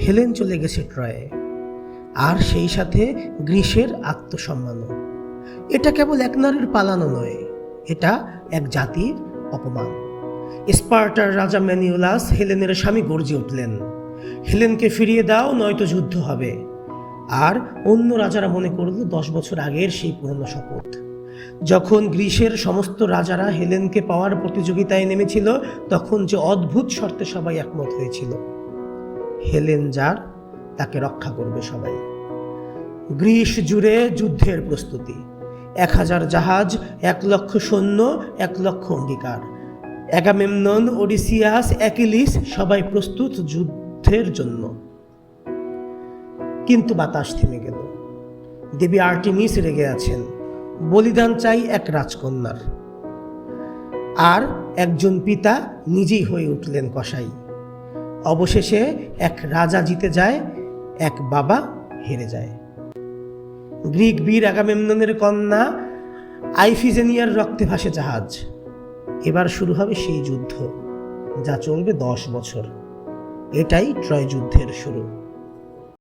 Helen চলে গেছে ট্রয়ে, আর সেই সাথে গ্রীসের আত্মসম্মানও। এটা কেবল এক নারীর পালানো নয়, এটা এক জাতির অপমান। স্পার্টার রাজা ম্যানিউলাস হেলেনের স্বামী গর্জে উঠলেন, হেলেনকে ফিরিয়ে দাও, নয়তো যুদ্ধ হবে। আর অন্য রাজারা মনে করল 10 বছর আগের সেই পুরনো শপথ। যখন গ্রীসের সমস্ত রাজারা হেলেনকে পাওয়ার প্রতিযোগিতায় নেমেছিল, তখন যে অদ্ভুত শর্তে সবাই একমত হয়েছিল, হেলেন যার তাকে রক্ষা করবে সবাই। গ্রীস জুড়ে যুদ্ধের প্রস্তুতি, 1000 জাহাজ, 1 লক্ষ সৈন্য, 1 লক্ষ অঙ্গীকার। অ্যাগামেমনন, ওডিসিয়াস, অ্যাকিলিস সবাই প্রস্তুত যুদ্ধের জন্য। কিন্তু বাতাস থেমে গেল। দেবী আর্টেমিস রেগে আছেন, বলিদান চাই এক রাজকন্যার। আর একজন পিতা নিজেই হয়ে উঠলেন কসাই। অবশেষে এক রাজা জিতে যায়, এক বাবা হেরে যায়। গ্রিক বীর আগামেমননের কন্যা আইফিজেনিয়ার রক্তে ভাসে জাহাজ। এবার শুরু হবে সেই যুদ্ধ, যা চলবে 10 বছর। এটাই ট্রয় যুদ্ধের শুরু।